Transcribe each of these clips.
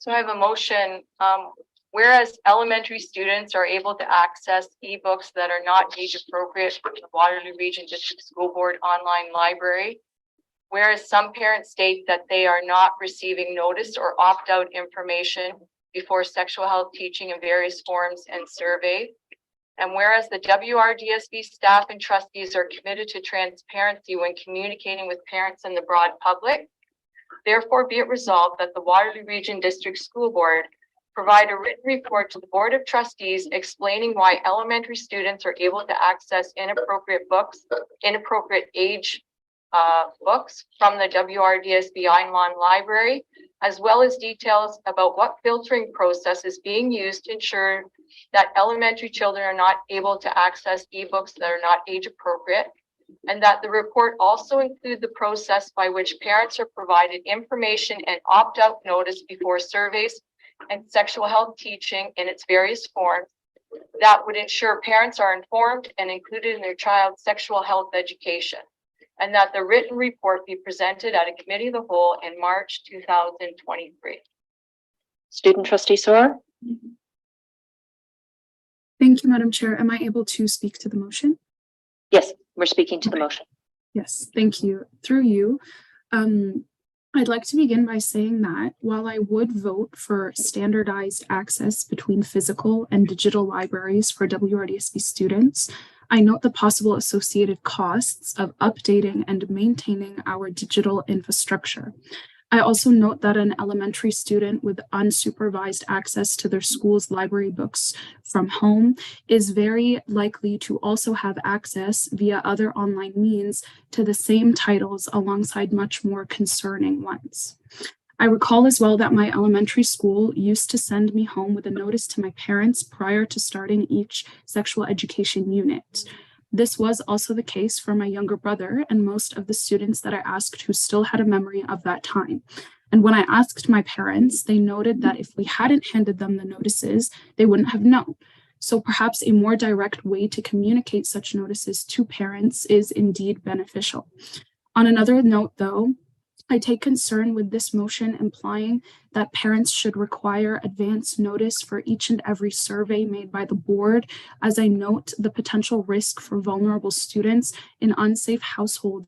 So I have a motion, whereas elementary students are able to access e-books that are not age appropriate from the Waterloo Region District School Board online library, whereas some parents state that they are not receiving notice or opt-out information before sexual health teaching in various forums and survey, and whereas the WRDSB staff and trustees are committed to transparency when communicating with parents and the broad public, therefore be it resolved that the Waterloo Region District School Board provide a written report to the Board of Trustees explaining why elementary students are able to access inappropriate books, inappropriate age books from the WRDSB online library, as well as details about what filtering process is being used to ensure that elementary children are not able to access ebooks that are not age appropriate, and that the report also include the process by which parents are provided information and opt-out notice before surveys and sexual health teaching in its various forms that would ensure parents are informed and included in their child's sexual health education, and that the written report be presented at a committee of the whole in March 2023. Student Trustee Soror. Thank you, Madam Chair. Am I able to speak to the motion? Yes, we're speaking to the motion. Yes, thank you. Through you, I'd like to begin by saying that while I would vote for standardized access between physical and digital libraries for WRDSB students, I note the possible associated costs of updating and maintaining our digital infrastructure. I also note that an elementary student with unsupervised access to their school's library books from home is very likely to also have access via other online means to the same titles alongside much more concerning ones. I recall as well that my elementary school used to send me home with a notice to my parents prior to starting each sexual education unit. This was also the case for my younger brother and most of the students that I asked who still had a memory of that time. And when I asked my parents, they noted that if we hadn't handed them the notices, they wouldn't have known. So perhaps a more direct way to communicate such notices to parents is indeed beneficial. On another note, though, I take concern with this motion implying that parents should require advance notice for each and every survey made by the board, as I note the potential risk for vulnerable students in unsafe households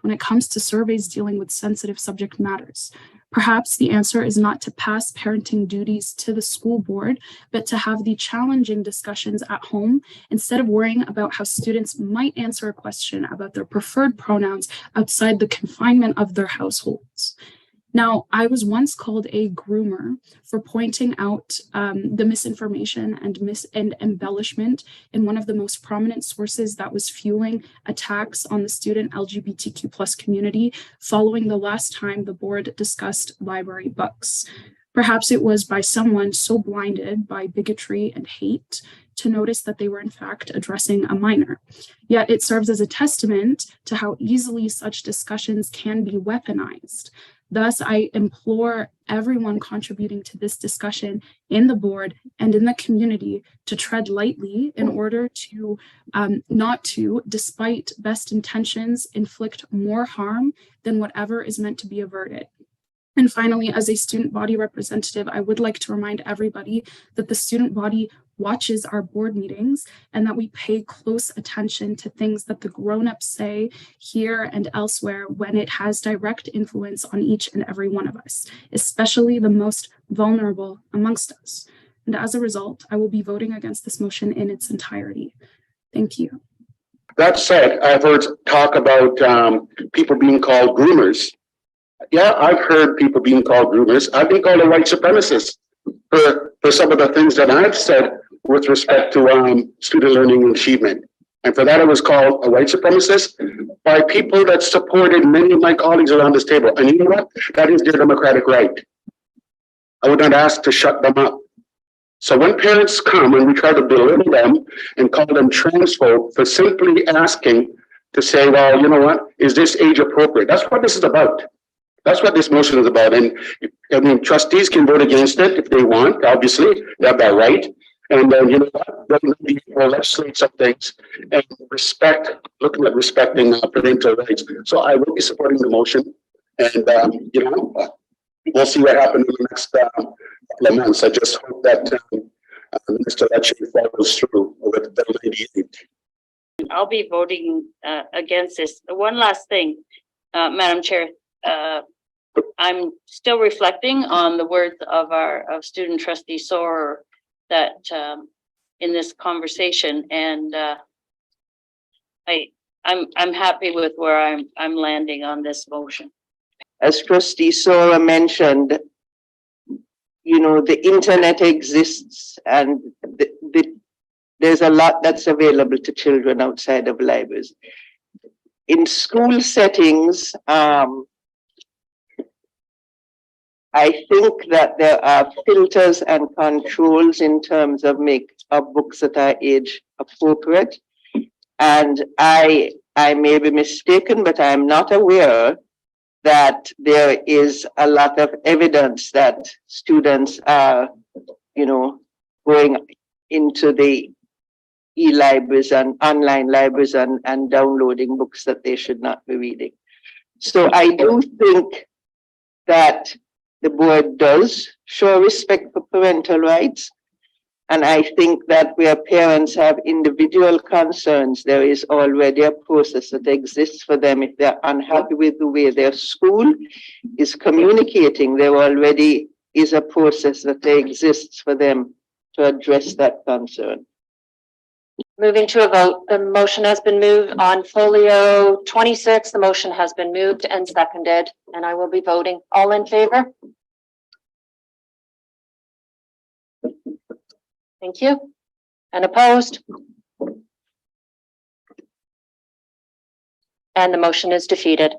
when it comes to surveys dealing with sensitive subject matters. Perhaps the answer is not to pass parenting duties to the school board, but to have the challenging discussions at home instead of worrying about how students might answer a question about their preferred pronouns outside the confinement of their households. Now, I was once called a groomer for pointing out the misinformation and embellishment in one of the most prominent sources that was fueling attacks on the student LGBTQ+ community following the last time the board discussed library books. Perhaps it was by someone so blinded by bigotry and hate to notice that they were in fact addressing a minor. Yet it serves as a testament to how easily such discussions can be weaponized. Thus, I implore everyone contributing to this discussion in the board and in the community to tread lightly in order to not to, despite best intentions, inflict more harm than whatever is meant to be averted. And finally, as a student body representative, I would like to remind everybody that the student body watches our board meetings and that we pay close attention to things that the grown-ups say here and elsewhere when it has direct influence on each and every one of us, especially the most vulnerable amongst us. And as a result, I will be voting against this motion in its entirety. Thank you. That said, I've heard talk about people being called groomers. Yeah, I've heard people being called groomers. I've been called a white supremacist for some of the things that I've said with respect to student learning and achievement. And for that, I was called a white supremacist by people that supported many of my colleagues around this table. And you know what? That is their democratic right. I would not ask to shut them up. So when parents come and we try to belittle them and call them transphobe for simply asking to say, well, you know what, is this age appropriate? That's what this is about. That's what this motion is about. And I mean, trustees can vote against it if they want, obviously, they have that right. And then, you know what, then we'll legislate some things and looking at respecting parental rights. So I will be supporting the motion. And, you know, we'll see what happens in the next couple of months. I just hope that Mr. Lecce follows through with Bill 98. I'll be voting against this. One last thing, Madam Chair. I'm still reflecting on the words of our student trustee Soror that in this conversation, and I'm happy with where I'm landing on this motion. As Trustee Soror mentioned, you know, the internet exists and there's a lot that's available to children outside of libraries. In school settings, I think that there are filters and controls in terms of books that are age appropriate. And I may be mistaken, but I'm not aware that there is a lot of evidence that students are, you know, going into the e-libraries and online libraries and downloading books that they should not be reading. So I do think that the board does show respect for parental rights. And I think that where parents have individual concerns, there is already a process that exists for them. If they're unhappy with the way their school is communicating, there already is a process that exists for them to address that concern. Moving to a vote, the motion has been moved on folio 26. The motion has been moved and seconded, and I will be voting. All in favor? Thank you. And opposed? And the motion is defeated.